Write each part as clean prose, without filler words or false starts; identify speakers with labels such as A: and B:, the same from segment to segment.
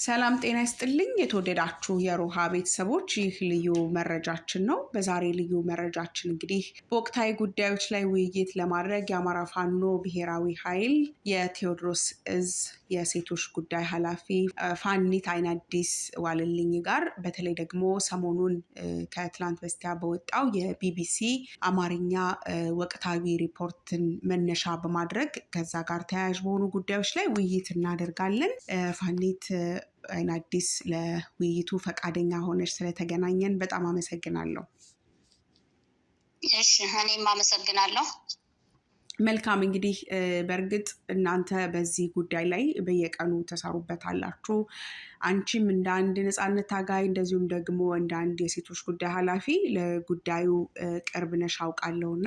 A: ሰላም ጤና ይስጥልኝ የተወደዳችሁ የሮሃ ቤተሰቦች ይህ ልዩ መረጃችን ነው። በዛሬ ልዩ መረጃችን እንግዲህ በወቅታዊ ጉዳዮች ላይ ውይይት ለማድረግ የአማራ ፋኖ ብሔራዊ ኃይል የቴዎድሮስ እዝ የሴቶች ጉዳይ ኃላፊ ፋኒት አይናዲስ ዋልልኝ ጋር በተለይ ደግሞ ሰሞኑን ከትላንት በስቲያ በወጣው የቢቢሲ አማርኛ ወቅታዊ ሪፖርትን መነሻ በማድረግ ከዛ ጋር ተያያዥ በሆኑ ጉዳዮች ላይ ውይይት እናደርጋለን። ፋኒት አይናዲስ ለውይይቱ ፈቃደኛ ሆነሽ ስለተገናኘን በጣም አመሰግናለሁ።
B: እሺ እኔም አመሰግናለሁ።
A: መልካም እንግዲህ በእርግጥ እናንተ በዚህ ጉዳይ ላይ በየቀኑ ተሰሩበታላችሁ። አንቺም እንደ አንድ ነፃነት ታጋይ እንደዚሁም ደግሞ እንደ አንድ የሴቶች ጉዳይ ኃላፊ ለጉዳዩ ቅርብ ነሽ አውቃለሁና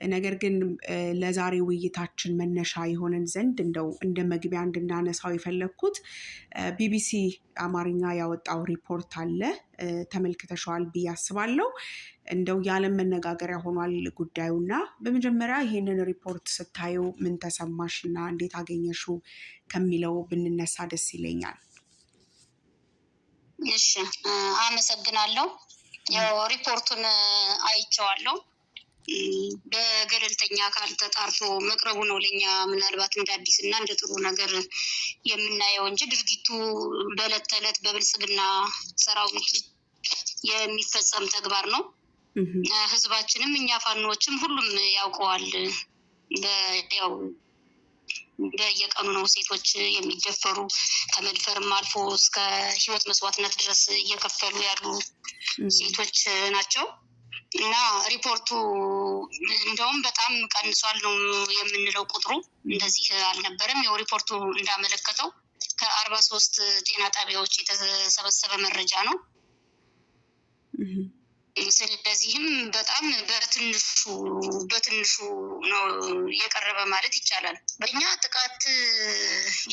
A: ነገር ግን ለዛሬ ውይይታችን መነሻ የሆነን ዘንድ እንደው እንደ መግቢያ እንድናነሳው የፈለኩት ቢቢሲ አማርኛ ያወጣው ሪፖርት አለ፣ ተመልክተሻል ብዬ አስባለሁ። እንደው የዓለም መነጋገሪያ ሆኗል ጉዳዩና በመጀመሪያ ይሄንን ሪፖርት ስታዩ ምን ተሰማሽና እንዴት አገኘሽው ከሚለው ብንነሳ ደስ ይለኛል።
B: እሺ አመሰግናለሁ። ያው ሪፖርቱን አይቼዋለሁ። በገለልተኛ አካል ተጣርቶ መቅረቡ ነው ለኛ ምናልባት እንደ አዲስ እና እንደ ጥሩ ነገር የምናየው እንጂ ድርጊቱ በዕለት ተዕለት በብልጽግና ሰራዊት የሚፈጸም ተግባር ነው። ህዝባችንም እኛ ፋኖዎችም ሁሉም ያውቀዋል። ያው በየቀኑ ነው ሴቶች የሚደፈሩ ከመድፈርም አልፎ እስከ ህይወት መስዋዕትነት ድረስ እየከፈሉ ያሉ ሴቶች ናቸው። እና ሪፖርቱ እንደውም በጣም ቀንሷል ነው የምንለው። ቁጥሩ እንደዚህ አልነበረም። ያው ሪፖርቱ እንዳመለከተው ከ43 ጤና ጣቢያዎች የተሰበሰበ መረጃ ነው። ስለዚህም በጣም በትንሹ ነው የቀረበ ማለት ይቻላል። በእኛ ጥቃት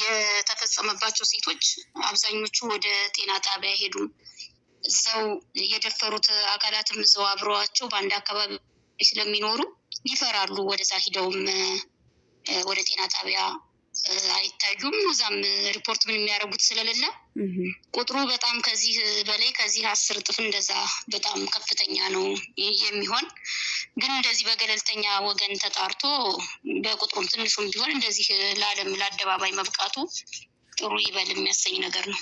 B: የተፈጸመባቸው ሴቶች አብዛኞቹ ወደ ጤና ጣቢያ አይሄዱም። እዛው የደፈሩት አካላትም እዛው አብረዋቸው በአንድ አካባቢ ስለሚኖሩ ይፈራሉ። ወደዛ ሂደውም ወደ ጤና ጣቢያ አይታዩም። እዛም ሪፖርት ምን የሚያደርጉት ስለሌለ ቁጥሩ በጣም ከዚህ በላይ ከዚህ 10 እጥፍ እንደዛ በጣም ከፍተኛ ነው የሚሆን። ግን እንደዚህ በገለልተኛ ወገን ተጣርቶ በቁጥሩም ትንሹም ቢሆን እንደዚህ ለዓለም ለአደባባይ መብቃቱ ጥሩ ይበል የሚያሰኝ ነገር ነው።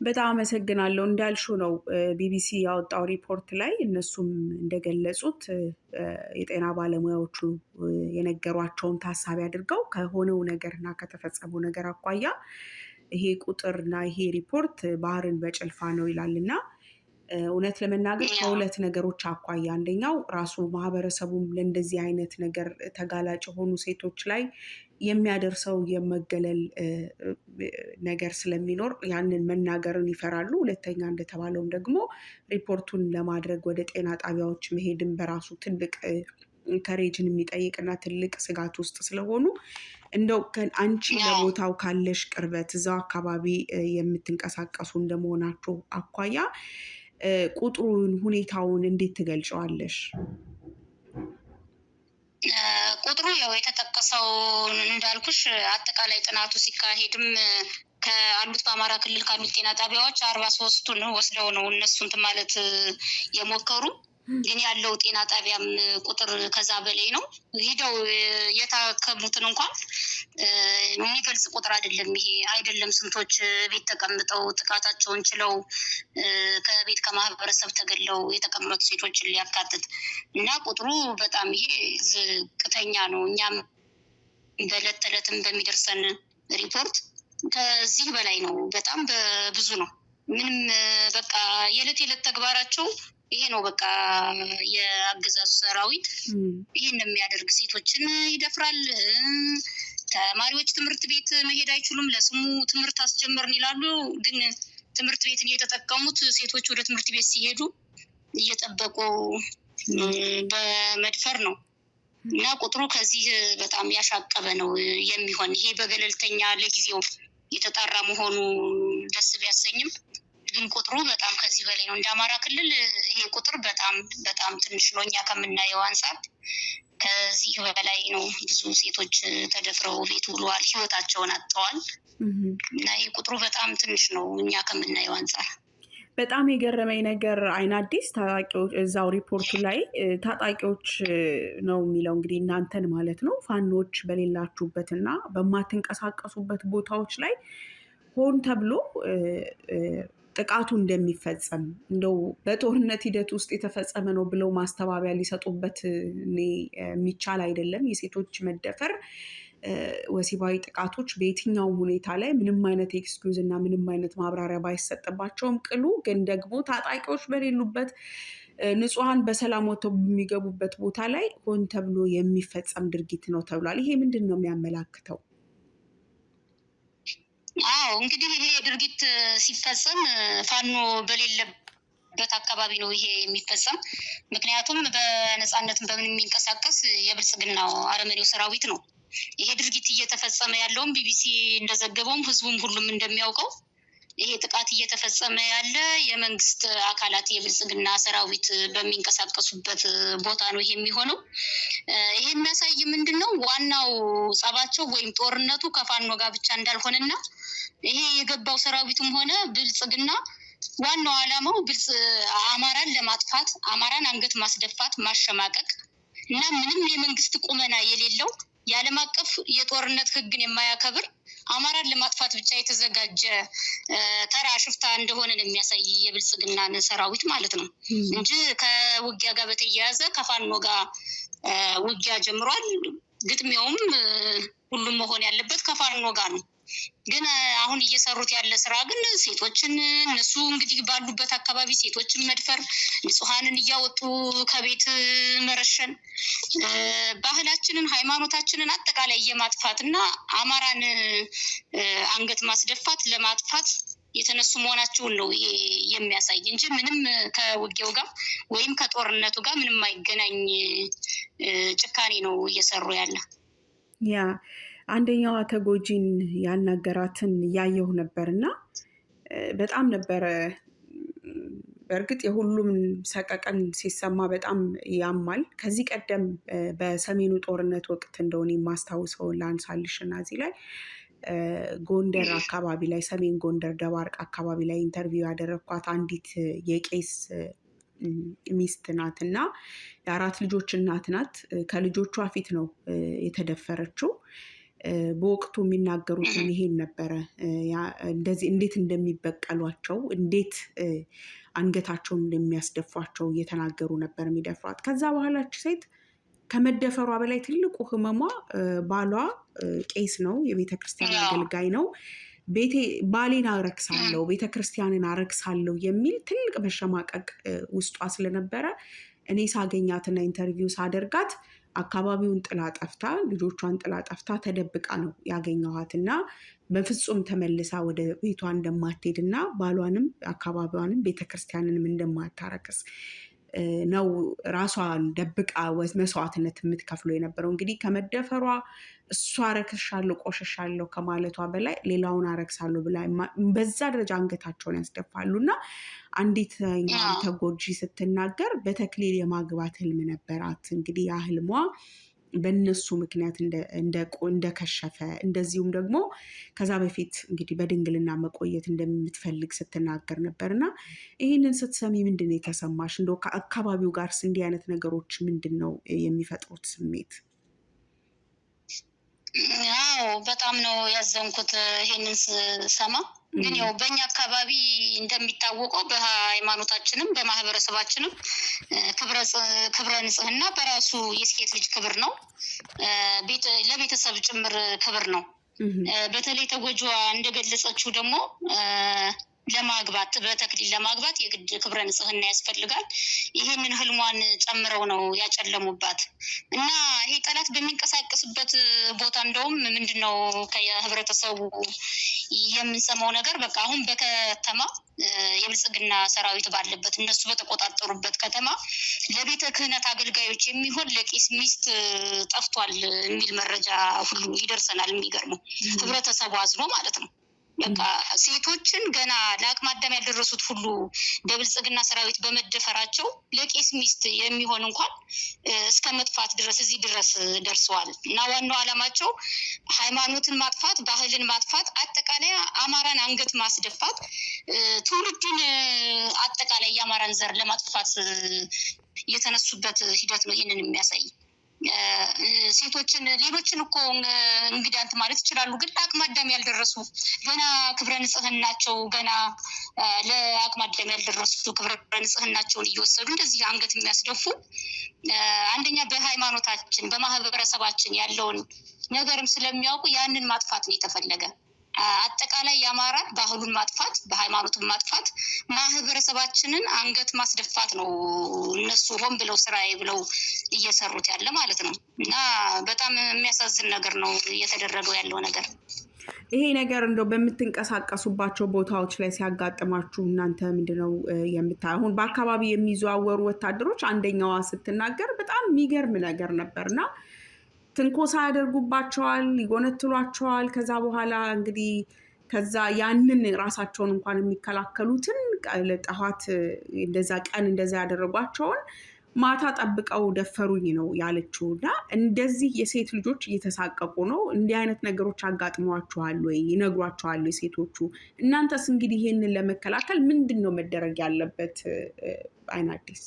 A: በጣም አመሰግናለሁ። እንዳልሽው ነው ቢቢሲ ያወጣው ሪፖርት ላይ እነሱም እንደገለጹት የጤና ባለሙያዎቹ የነገሯቸውን ታሳቢ አድርገው ከሆነው ነገርና ከተፈጸመው ነገር አኳያ ይሄ ቁጥርና ይሄ ሪፖርት ባህርን በጭልፋ ነው ይላልና እውነት ለመናገር ከሁለት ነገሮች አኳያ አንደኛው ራሱ ማህበረሰቡም ለእንደዚህ አይነት ነገር ተጋላጭ የሆኑ ሴቶች ላይ የሚያደርሰው የመገለል ነገር ስለሚኖር ያንን መናገርን ይፈራሉ። ሁለተኛ እንደተባለውም ደግሞ ሪፖርቱን ለማድረግ ወደ ጤና ጣቢያዎች መሄድን በራሱ ትልቅ ከሬጅን የሚጠይቅና ትልቅ ስጋት ውስጥ ስለሆኑ እንደው አንቺ ለቦታው ካለሽ ቅርበት እዛው አካባቢ የምትንቀሳቀሱ እንደመሆናችሁ አኳያ ቁጥሩን ሁኔታውን እንዴት ትገልጫዋለሽ?
B: ቁጥሩ ያው የተጠቀሰው እንዳልኩሽ አጠቃላይ ጥናቱ ሲካሄድም ከአሉት በአማራ ክልል ካሉት ጤና ጣቢያዎች 43ቱን ወስደው ነው እነሱን ማለት የሞከሩ። ግን ያለው ጤና ጣቢያም ቁጥር ከዛ በላይ ነው። ሄደው የታከሙትን እንኳን የሚገልጽ ቁጥር አይደለም። ይሄ አይደለም ስንቶች ቤት ተቀምጠው ጥቃታቸውን ችለው ከቤት ከማህበረሰብ ተገለው የተቀመጡ ሴቶችን ሊያካትት እና ቁጥሩ በጣም ይሄ ዝቅተኛ ነው። እኛም በዕለት ተዕለትም በሚደርሰን ሪፖርት ከዚህ በላይ ነው። በጣም በብዙ ነው። ምንም በቃ የዕለት ተግባራቸው ይሄ ነው። በቃ የአገዛዙ ሰራዊት ይሄን የሚያደርግ ሴቶችን ይደፍራል። ተማሪዎች ትምህርት ቤት መሄድ አይችሉም። ለስሙ ትምህርት አስጀመርን ይላሉ። ግን ትምህርት ቤትን እየተጠቀሙት ሴቶች ወደ ትምህርት ቤት ሲሄዱ እየጠበቁ በመድፈር ነው። እና ቁጥሩ ከዚህ በጣም ያሻቀበ ነው የሚሆን። ይሄ በገለልተኛ ለጊዜው የተጣራ መሆኑ ደስ ቢያሰኝም ግን ቁጥሩ በጣም ከዚህ በላይ ነው። እንደ አማራ ክልል ይሄ ቁጥር በጣም ትንሽ ነው እኛ ከምናየው አንፃር። ከዚህ በላይ ነው። ብዙ ሴቶች ተደፍረው ቤት ውለዋል፣ ህይወታቸውን አጥተዋል። እና ይህ ቁጥሩ በጣም ትንሽ ነው እኛ ከምናየው አንጻር።
A: በጣም የገረመኝ ነገር አይን አዲስ ታጣቂዎች እዛው ሪፖርቱ ላይ ታጣቂዎች ነው የሚለው እንግዲህ እናንተን ማለት ነው ፋኖች በሌላችሁበትና በማትንቀሳቀሱበት ቦታዎች ላይ ሆን ተብሎ ጥቃቱ እንደሚፈጸም እንደው በጦርነት ሂደት ውስጥ የተፈጸመ ነው ብለው ማስተባበያ ሊሰጡበት የሚቻል አይደለም። የሴቶች መደፈር፣ ወሲባዊ ጥቃቶች በየትኛውም ሁኔታ ላይ ምንም አይነት ኤክስኪውዝ እና ምንም አይነት ማብራሪያ ባይሰጥባቸውም ቅሉ ግን ደግሞ ታጣቂዎች በሌሉበት ንጹሐን በሰላም ወጥተው በሚገቡበት ቦታ ላይ ሆን ተብሎ የሚፈጸም ድርጊት ነው ተብሏል። ይሄ ምንድን ነው የሚያመላክተው?
B: አዎ እንግዲህ ይሄ ድርጊት ሲፈጸም ፋኖ በሌለበት አካባቢ ነው ይሄ የሚፈጸም። ምክንያቱም በነፃነትን በምን የሚንቀሳቀስ የብልጽግናው አረመኔው ሰራዊት ነው። ይሄ ድርጊት እየተፈጸመ ያለውም ቢቢሲ እንደዘገበውም ህዝቡም ሁሉም እንደሚያውቀው ይሄ ጥቃት እየተፈጸመ ያለ የመንግስት አካላት የብልጽግና ሰራዊት በሚንቀሳቀሱበት ቦታ ነው ይሄ የሚሆነው። ይሄ የሚያሳይ ምንድን ነው? ዋናው ጸባቸው ወይም ጦርነቱ ከፋኖ ጋር ብቻ እንዳልሆነና ይሄ የገባው ሰራዊትም ሆነ ብልጽግና ዋናው ዓላማው አማራን ለማጥፋት፣ አማራን አንገት ማስደፋት፣ ማሸማቀቅ እና ምንም የመንግስት ቁመና የሌለው የዓለም አቀፍ የጦርነት ህግን የማያከብር አማራን ለማጥፋት ብቻ የተዘጋጀ ተራ ሽፍታ እንደሆነ ነው የሚያሳይ የብልጽግናን ሰራዊት ማለት ነው እንጂ ከውጊያ ጋር በተያያዘ ከፋኖ ጋር ውጊያ ጀምሯል። ግጥሚያውም ሁሉም መሆን ያለበት ከፋኖ ጋር ነው። ግን አሁን እየሰሩት ያለ ስራ ግን ሴቶችን እነሱ እንግዲህ ባሉበት አካባቢ ሴቶችን መድፈር፣ ንጹሐንን እያወጡ ከቤት መረሸን፣ ባህላችንን፣ ሃይማኖታችንን አጠቃላይ የማጥፋት እና አማራን አንገት ማስደፋት ለማጥፋት የተነሱ መሆናቸውን ነው ይሄ የሚያሳይ እንጂ ምንም ከውጊያው ጋር ወይም ከጦርነቱ ጋር ምንም አይገናኝ ጭካኔ ነው እየሰሩ ያለ።
A: ያ አንደኛዋ ተጎጂን ያናገራትን እያየሁ ነበር እና በጣም ነበረ። በእርግጥ የሁሉም ሰቀቀን ሲሰማ በጣም ያማል። ከዚህ ቀደም በሰሜኑ ጦርነት ወቅት እንደሆነ የማስታውሰውን ላንሳልሽ እና እዚህ ላይ ጎንደር አካባቢ ላይ ሰሜን ጎንደር ደባርቅ አካባቢ ላይ ኢንተርቪው ያደረግኳት አንዲት የቄስ ሚስት ናት እና የአራት ልጆች እናት ናት። ከልጆቿ ፊት ነው የተደፈረችው። በወቅቱ የሚናገሩትን ይሄን ነበረ። እንደዚህ እንዴት እንደሚበቀሏቸው፣ እንዴት አንገታቸውን እንደሚያስደፏቸው እየተናገሩ ነበር የሚደፍሯት። ከዛ በኋላች ሴት ከመደፈሯ በላይ ትልቁ ህመሟ ባሏ ቄስ ነው፣ የቤተ ክርስቲያን አገልጋይ ነው። ባሌን አረክሳለሁ፣ ቤተ ክርስቲያንን አረክሳለሁ የሚል ትልቅ መሸማቀቅ ውስጧ ስለነበረ እኔ ሳገኛትና ኢንተርቪው ሳደርጋት አካባቢውን ጥላ ጠፍታ፣ ልጆቿን ጥላ ጠፍታ ተደብቃ ነው ያገኘኋት እና በፍጹም ተመልሳ ወደ ቤቷ እንደማትሄድና ባሏንም አካባቢዋንም ቤተክርስቲያንንም እንደማታረክስ ነው ራሷን ደብቃ መስዋዕትነት የምትከፍለው የነበረው። እንግዲህ ከመደፈሯ እሷ አረክሻለሁ ቆሸሻለሁ ከማለቷ በላይ ሌላውን አረክሳለሁ ብላ በዛ ደረጃ አንገታቸውን ያስደፋሉ። እና አንዲት ተጎጂ ስትናገር በተክሊል የማግባት ህልም ነበራት። እንግዲህ ያ ህልሟ በእነሱ ምክንያት እንደከሸፈ፣ እንደዚሁም ደግሞ ከዛ በፊት እንግዲህ በድንግልና መቆየት እንደምትፈልግ ስትናገር ነበር። እና ይህንን ስትሰሚ ምንድን ነው የተሰማሽ? እንደው ከአካባቢው ጋር እንዲህ አይነት ነገሮች ምንድን ነው የሚፈጥሩት ስሜት?
B: አዎ በጣም ነው ያዘንኩት ይሄንን ስሰማ። ግን ያው በእኛ አካባቢ እንደሚታወቀው በሃይማኖታችንም በማህበረሰባችንም ክብረ ንጽህና በራሱ የሴት ልጅ ክብር ነው፣ ለቤተሰብ ጭምር ክብር ነው። በተለይ ተጎጂዋ እንደገለጸችው ደግሞ ለማግባት በተክሊል ለማግባት የግድ ክብረ ንጽህና ያስፈልጋል። ይህንን ህልሟን ጨምረው ነው ያጨለሙባት። እና ይሄ ጠላት በሚንቀሳቀስበት ቦታ እንደውም ምንድነው ከህብረተሰቡ የምንሰማው ነገር በቃ አሁን በከተማ የብልጽግና ሰራዊት ባለበት እነሱ በተቆጣጠሩበት ከተማ ለቤተ ክህነት አገልጋዮች የሚሆን ለቄስ ሚስት ጠፍቷል የሚል መረጃ ሁሉ ይደርሰናል። የሚገርመው ህብረተሰቡ አዝኖ ማለት ነው። በቃ ሴቶችን ገና ለአቅመ አዳም ያልደረሱት ሁሉ በብልጽግና ሰራዊት በመደፈራቸው ለቄስ ሚስት የሚሆን እንኳን እስከ መጥፋት ድረስ እዚህ ድረስ ደርሰዋል። እና ዋናው ዓላማቸው ሃይማኖትን ማጥፋት፣ ባህልን ማጥፋት፣ አጠቃላይ አማራን አንገት ማስደፋት፣ ትውልዱን አጠቃላይ የአማራን ዘር ለማጥፋት የተነሱበት ሂደት ነው ይህንን የሚያሳይ። ሴቶችን ሌሎችን እኮ እንግዲህ አንተ ማለት ይችላሉ፣ ግን ለአቅመ አዳም ያልደረሱ ገና ክብረ ንጽህናቸው ገና ለአቅመ አዳም ያልደረሱ ክብረ ንጽህናቸውን እየወሰዱ እንደዚህ አንገት የሚያስደፉ አንደኛ በሃይማኖታችን በማህበረሰባችን ያለውን ነገርም ስለሚያውቁ ያንን ማጥፋት ነው የተፈለገ። አጠቃላይ የአማራን ባህሉን ማጥፋት፣ በሃይማኖቱን ማጥፋት፣ ማህበረሰባችንን አንገት ማስደፋት ነው እነሱ ሆን ብለው ስራዬ ብለው እየሰሩት ያለ ማለት ነው። እና በጣም የሚያሳዝን ነገር ነው እየተደረገው ያለው ነገር።
A: ይሄ ነገር እንደው በምትንቀሳቀሱባቸው ቦታዎች ላይ ሲያጋጥማችሁ እናንተ ምንድነው የምታዩ? አሁን በአካባቢ የሚዘዋወሩ ወታደሮች አንደኛዋ ስትናገር በጣም የሚገርም ነገር ነበርና ትንኮሳ ያደርጉባቸዋል፣ ይጎነትሏቸዋል። ከዛ በኋላ እንግዲህ ከዛ ያንን ራሳቸውን እንኳን የሚከላከሉትን ጠዋት እንደዛ ቀን እንደዛ ያደረጓቸውን ማታ ጠብቀው ደፈሩኝ ነው ያለችው። እና እንደዚህ የሴት ልጆች እየተሳቀቁ ነው። እንዲህ አይነት ነገሮች አጋጥመዋችኋል ወይ? ይነግሯቸዋል ሴቶቹ? እናንተስ እንግዲህ ይህንን ለመከላከል ምንድን ነው መደረግ ያለበት? አይን አዲስ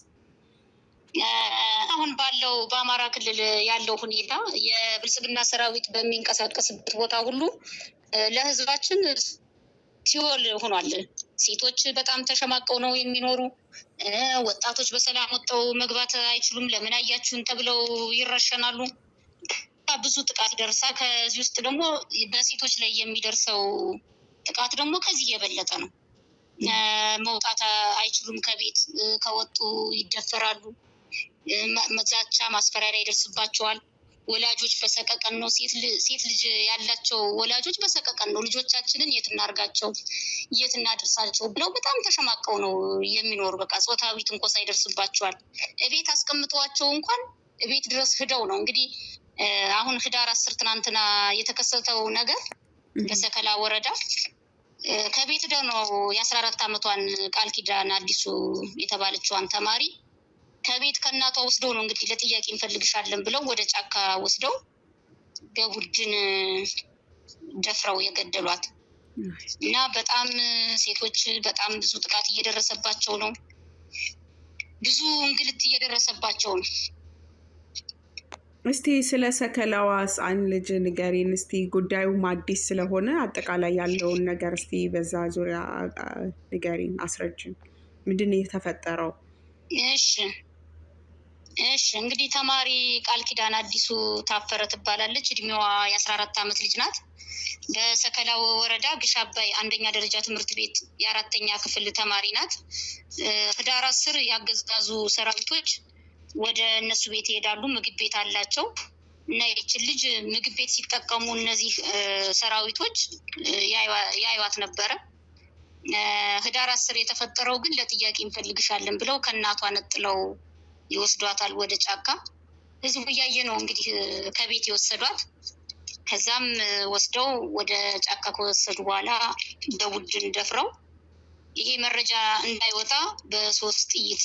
B: አሁን ባለው በአማራ ክልል ያለው ሁኔታ የብልጽግና ሰራዊት በሚንቀሳቀስበት ቦታ ሁሉ ለህዝባችን ሲኦል ሆኗል። ሴቶች በጣም ተሸማቀው ነው የሚኖሩ። ወጣቶች በሰላም ወጥተው መግባት አይችሉም። ለምን አያችሁን ተብለው ይረሸናሉ። ብዙ ጥቃት ይደርሳል። ከዚህ ውስጥ ደግሞ በሴቶች ላይ የሚደርሰው ጥቃት ደግሞ ከዚህ የበለጠ ነው። መውጣት አይችሉም። ከቤት ከወጡ ይደፈራሉ። መዛቻ ማስፈራሪያ ይደርስባቸዋል። ወላጆች በሰቀቀን ነው። ሴት ልጅ ያላቸው ወላጆች በሰቀቀን ነው ልጆቻችንን የት እናርጋቸው የት እናድርሳቸው ብለው በጣም ተሸማቀው ነው የሚኖሩ። በቃ ጾታዊ ትንኮሳ ይደርስባቸዋል። እቤት አስቀምጠዋቸው እንኳን እቤት ድረስ ሂደው ነው እንግዲህ አሁን ህዳር 10 ትናንትና የተከሰተው ነገር በሰከላ ወረዳ ከቤት ሂደው ነው የ14 ዓመቷን ቃል ኪዳን አዲሱ የተባለችዋን ተማሪ ከቤት ከእናቷ ወስደው ነው እንግዲህ ለጥያቄ እንፈልግሻለን ብለው ወደ ጫካ ወስደው በቡድን ደፍረው የገደሏት እና በጣም ሴቶች በጣም ብዙ ጥቃት እየደረሰባቸው ነው። ብዙ እንግልት እየደረሰባቸው ነው።
A: እስቲ ስለ ሰከላዋ ሕፃን ልጅ ንገሪን እስቲ። ጉዳዩም አዲስ ስለሆነ አጠቃላይ ያለውን ነገር እስቲ በዛ ዙሪያ ንገሪን፣ አስረጅን። ምንድን ነው የተፈጠረው?
B: እሺ እንግዲህ ተማሪ ቃል ኪዳን አዲሱ ታፈረ ትባላለች። እድሜዋ የ14 ዓመት ልጅ ናት። በሰከላ ወረዳ ግሽ አባይ አንደኛ ደረጃ ትምህርት ቤት የ4ኛ ክፍል ተማሪ ናት። ህዳር 10 ያገዛዙ ሰራዊቶች ወደ እነሱ ቤት ይሄዳሉ። ምግብ ቤት አላቸው እና ይችን ልጅ ምግብ ቤት ሲጠቀሙ እነዚህ ሰራዊቶች ያዩዋት ነበረ። ህዳር 10 የተፈጠረው ግን ለጥያቄ እንፈልግሻለን ብለው ከእናቷ ነጥለው ይወስዷታል ወደ ጫካ። ህዝቡ እያየ ነው እንግዲህ ከቤት የወሰዷት። ከዛም ወስደው ወደ ጫካ ከወሰዱ በኋላ በቡድን ደፍረው ይሄ መረጃ እንዳይወጣ በ3 ጥይት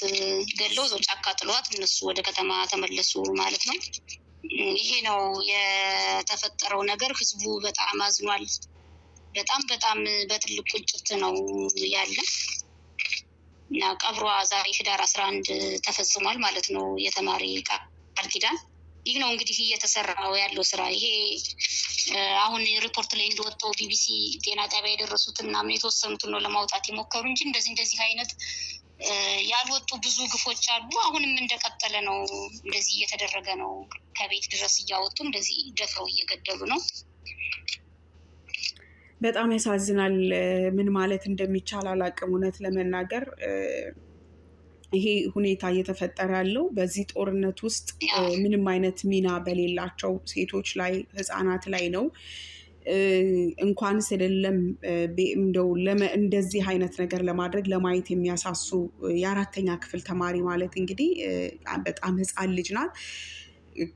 B: ገለው እዛው ጫካ ጥሏት እነሱ ወደ ከተማ ተመለሱ ማለት ነው። ይሄ ነው የተፈጠረው ነገር። ህዝቡ በጣም አዝኗል። በጣም በትልቅ ቁጭት ነው ያለ እና ቀብሯ ዛሬ ህዳር 11 ተፈጽሟል ማለት ነው። የተማሪ ቃል ኪዳን ይህ ነው እንግዲህ እየተሰራው ያለው ስራ። ይሄ አሁን ሪፖርት ላይ እንደወጣው ቢቢሲ ጤና ጣቢያ የደረሱትን ምናምን የተወሰኑትን ነው ለማውጣት የሞከሩ እንጂ እንደዚህ አይነት ያልወጡ ብዙ ግፎች አሉ። አሁንም እንደቀጠለ ነው። እንደዚህ እየተደረገ ነው። ከቤት ድረስ እያወጡ እንደዚህ ደፍረው እየገደሉ ነው።
A: በጣም ያሳዝናል። ምን ማለት እንደሚቻል አላቅም። እውነት ለመናገር ይሄ ሁኔታ እየተፈጠረ ያለው በዚህ ጦርነት ውስጥ ምንም አይነት ሚና በሌላቸው ሴቶች ላይ፣ ህፃናት ላይ ነው። እንኳንስ አይደለም እንደው እንደዚህ አይነት ነገር ለማድረግ ለማየት የሚያሳሱ የ4ኛ ክፍል ተማሪ ማለት እንግዲህ በጣም ህፃን ልጅ ናት።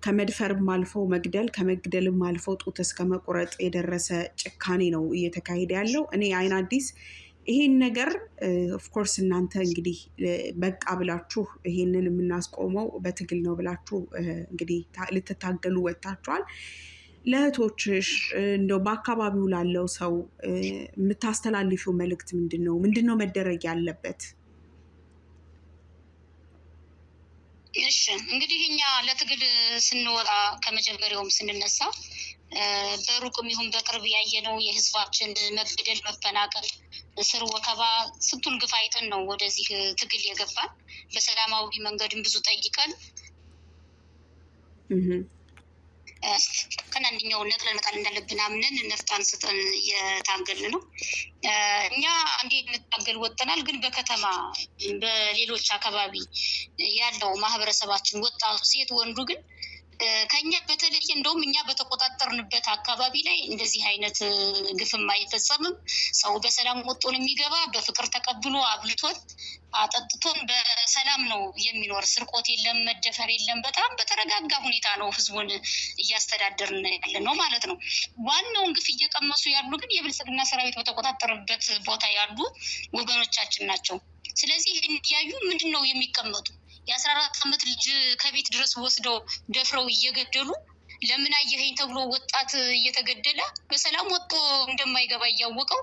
A: ከመድፈርም አልፈው መግደል ከመግደልም አልፈው ጡት እስከ መቁረጥ የደረሰ ጭካኔ ነው እየተካሄደ ያለው። እኔ አይን አዲስ ይሄን ነገር ኦፍኮርስ እናንተ እንግዲህ በቃ ብላችሁ ይሄንን የምናስቆመው በትግል ነው ብላችሁ እንግዲህ ልትታገሉ ወጥታችኋል። ለእህቶችሽ እንደው በአካባቢው ላለው ሰው የምታስተላልፊው መልእክት ምንድን ነው? ምንድን ነው መደረግ ያለበት?
B: እሺ እንግዲህ እኛ ለትግል ስንወጣ ከመጀመሪያውም ስንነሳ በሩቅም ይሁን በቅርብ ያየነው የህዝባችን መገደል፣ መፈናቀል፣ እስር፣ ወከባ ስንቱን ግፍ አይተን ነው ወደዚህ ትግል የገባን። በሰላማዊ መንገድም ብዙ ጠይቀን ከናንኛው ነቅለን መጣል እንዳለብን አምነን ነፍጥ አንስተን እየታገልን ነው። እኛ አንዴ እንታገል ወጥተናል። ግን በከተማ በሌሎች አካባቢ ያለው ማህበረሰባችን ወጣቱ፣ ሴት፣ ወንዱ ግን ከኛ በተለየ እንደውም እኛ በተቆጣጠርንበት አካባቢ ላይ እንደዚህ አይነት ግፍም አይፈጸምም። ሰው በሰላም ወጥቶን የሚገባ በፍቅር ተቀብሎ አብልቶን አጠጥቶን በሰላም ነው የሚኖር። ስርቆት የለም፣ መደፈር የለም። በጣም በተረጋጋ ሁኔታ ነው ህዝቡን እያስተዳደርን ያለ ነው ማለት ነው። ዋናውን ግፍ እየቀመሱ ያሉ ግን የብልጽግና ሰራዊት በተቆጣጠረበት ቦታ ያሉ ወገኖቻችን ናቸው። ስለዚህ ይህን እያዩ ምንድን ነው የሚቀመጡ? የ14 ዓመት ልጅ ከቤት ድረስ ወስደው ደፍረው እየገደሉ ለምን አየኸኝ ተብሎ ወጣት እየተገደለ በሰላም ወጥቶ እንደማይገባ እያወቀው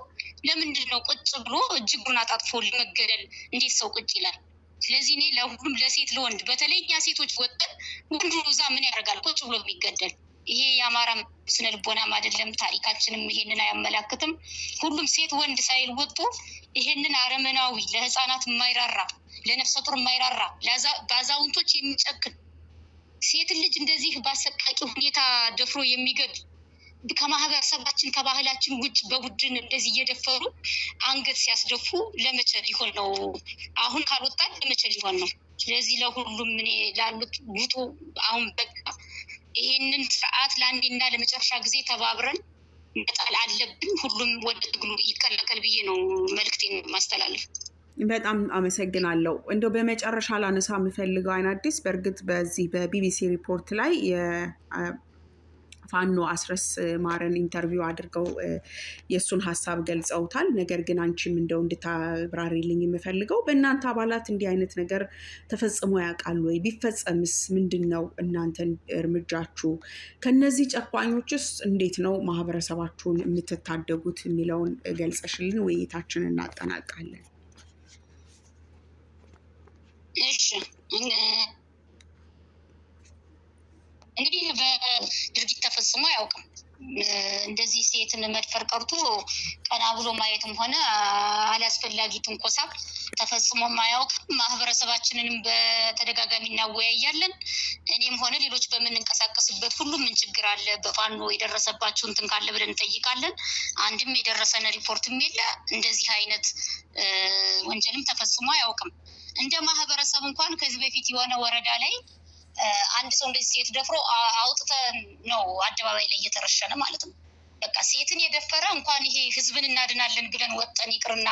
B: ለምንድን ነው ቁጭ ብሎ እጅጉን አጣጥፎ ለመገደል እንዴት ሰው ቁጭ ይላል? ስለዚህ እኔ ለሁሉም ለሴት ለወንድ በተለይ እኛ ሴቶች ወጥተን ወንዱ እዛ ምን ያደርጋል ቁጭ ብሎ የሚገደል? ይሄ የአማራ ስነ ልቦናም አይደለም፣ ታሪካችንም ይሄንን አያመላክትም። ሁሉም ሴት ወንድ ሳይል ወጥቶ ይሄንን አረመናዊ ለህፃናት የማይራራ ለነፍሰ ጡር የማይራራ በአዛውንቶች የሚጨክን ሴትን ልጅ እንደዚህ በአሰቃቂ ሁኔታ ደፍሮ የሚገድ ከማህበረሰባችን ከባህላችን ውጭ በቡድን እንደዚህ እየደፈሩ አንገት ሲያስደፉ ለመቼ ሊሆን ነው? አሁን ካልወጣን ለመቼ ሊሆን ነው? ስለዚህ ለሁሉም እኔ ላሉት ውጡ፣ አሁን በቃ ይሄንን ስርዓት ለአንዴና ለመጨረሻ ጊዜ ተባብረን መጣል አለብን። ሁሉም ወደ ትግሉ ይቀላቀል ብዬ ነው መልዕክቴን ማስተላለፍ።
A: በጣም አመሰግናለሁ። እንደው በመጨረሻ ላነሳ የምፈልገው አይን አዲስ በእርግጥ በዚህ በቢቢሲ ሪፖርት ላይ ፋኖ አስረስ ማረን ኢንተርቪው አድርገው የእሱን ሀሳብ ገልጸውታል። ነገር ግን አንቺም እንደው እንድታብራሪልኝ የምፈልገው በእናንተ አባላት እንዲህ አይነት ነገር ተፈጽሞ ያውቃል ወይ? ቢፈጸምስ ምንድን ነው እናንተን እርምጃችሁ? ከነዚህ ጨቋኞችስ እንዴት ነው ማህበረሰባችሁን የምትታደጉት የሚለውን ገልጸሽልን ውይይታችንን እናጠናቃለን።
B: እሺ እንግዲህ በድርጊት ተፈጽሞ አያውቅም። እንደዚህ ሴትን መድፈር ቀርቶ ቀና ብሎ ማየትም ሆነ አላስፈላጊ ትንኮሳ ተፈጽሞም አያውቅም። ማህበረሰባችንንም በተደጋጋሚ እናወያያለን። እኔም ሆነ ሌሎች በምንንቀሳቀስበት ሁሉ ምን ችግር አለ፣ በፋኖ የደረሰባችሁ እንትን ካለ ብለን እንጠይቃለን። አንድም የደረሰን ሪፖርትም የለ። እንደዚህ አይነት ወንጀልም ተፈጽሞ አያውቅም። እንደ ማህበረሰብ እንኳን ከዚህ በፊት የሆነ ወረዳ ላይ አንድ ሰው እንደዚህ ሴት ደፍሮ አውጥተን ነው አደባባይ ላይ እየተረሸነ ማለት ነው። በቃ ሴትን የደፈረ እንኳን ይሄ ህዝብን እናድናለን ብለን ወጠን ይቅርና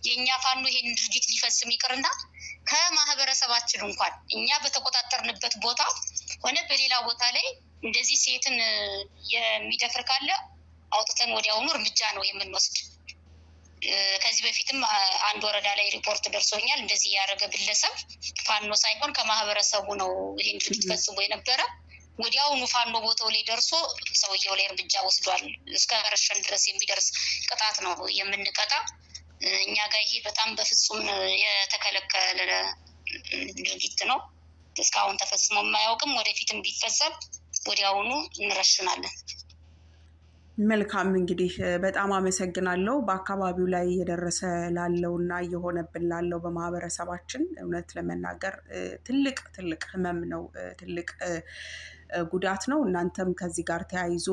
B: የእኛ ፋኖ ይሄን ድርጊት ሊፈጽም ይቅርና ከማህበረሰባችን እንኳን እኛ በተቆጣጠርንበት ቦታ ሆነ በሌላ ቦታ ላይ እንደዚህ ሴትን የሚደፍር ካለ አውጥተን ወዲያውኑ እርምጃ ነው የምንወስድ። ከዚህ በፊትም አንድ ወረዳ ላይ ሪፖርት ደርሶኛል። እንደዚህ ያደረገ ግለሰብ ፋኖ ሳይሆን ከማህበረሰቡ ነው ይሄን ድርጊት ፈጽሞ የነበረ። ወዲያውኑ ፋኖ ቦታው ላይ ደርሶ ሰውየው ላይ እርምጃ ወስዷል። እስከ መረሸን ድረስ የሚደርስ ቅጣት ነው የምንቀጣ። እኛ ጋር ይሄ በጣም በፍጹም የተከለከለ ድርጊት ነው። እስካሁን ተፈጽሞ የማያውቅም። ወደፊትም ቢፈጸም ወዲያውኑ እንረሽናለን።
A: መልካም እንግዲህ በጣም አመሰግናለሁ። በአካባቢው ላይ እየደረሰ ላለውና እየሆነብን ላለው በማህበረሰባችን እውነት ለመናገር ትልቅ ህመም ነው፣ ትልቅ ጉዳት ነው። እናንተም ከዚህ ጋር ተያይዞ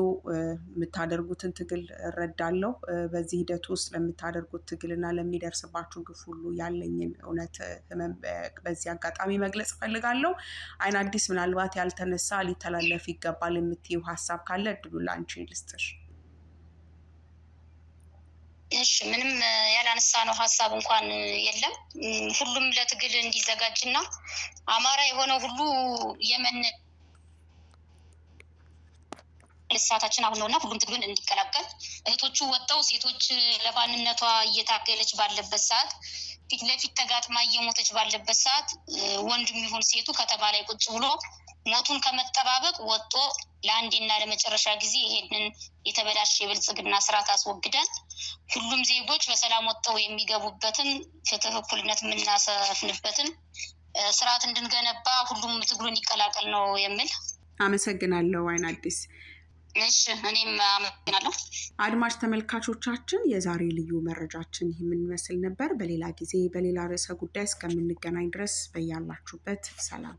A: የምታደርጉትን ትግል እረዳለሁ። በዚህ ሂደት ውስጥ ለምታደርጉት ትግልና ለሚደርስባችሁ ግፍ ሁሉ ያለኝን እውነት ህመም በዚህ አጋጣሚ መግለጽ እፈልጋለሁ። አይን አዲስ ምናልባት ያልተነሳ ሊተላለፍ ይገባል የምትይው ሀሳብ ካለ እድሉ ለአንቺ ልስጥሽ።
B: እሺ ምንም ያላነሳ ነው ሀሳብ እንኳን የለም። ሁሉም ለትግል እንዲዘጋጅና አማራ የሆነ ሁሉ ሰዓታችን አሁን ነውና ሁሉም ትግሉን እንዲቀላቀል እህቶቹ ወጣው ሴቶች ለማንነቷ እየታገለች ባለበት ሰዓት ፊት ለፊት ተጋጥማ እየሞተች ባለበት ሰዓት ወንድም ይሁን ሴቱ ከተማ ላይ ቁጭ ብሎ ሞቱን ከመጠባበቅ ወጦ ለአንዴና ለመጨረሻ ጊዜ ይሄንን የተበላሸ የብልጽግና ስርዓት አስወግደን ሁሉም ዜጎች በሰላም ወጥተው የሚገቡበትን ፍትህ፣ እኩልነት የምናሰፍንበትን ስርዓት እንድንገነባ ሁሉም ትግሉን ይቀላቀል ነው የሚል።
A: አመሰግናለሁ አይናዲስ።
B: እሺ እኔም አመሰግናለሁ።
A: አድማጭ ተመልካቾቻችን የዛሬ ልዩ መረጃችን ይህን ይመስል ነበር። በሌላ ጊዜ በሌላ ርዕሰ ጉዳይ እስከምንገናኝ ድረስ በያላችሁበት ሰላም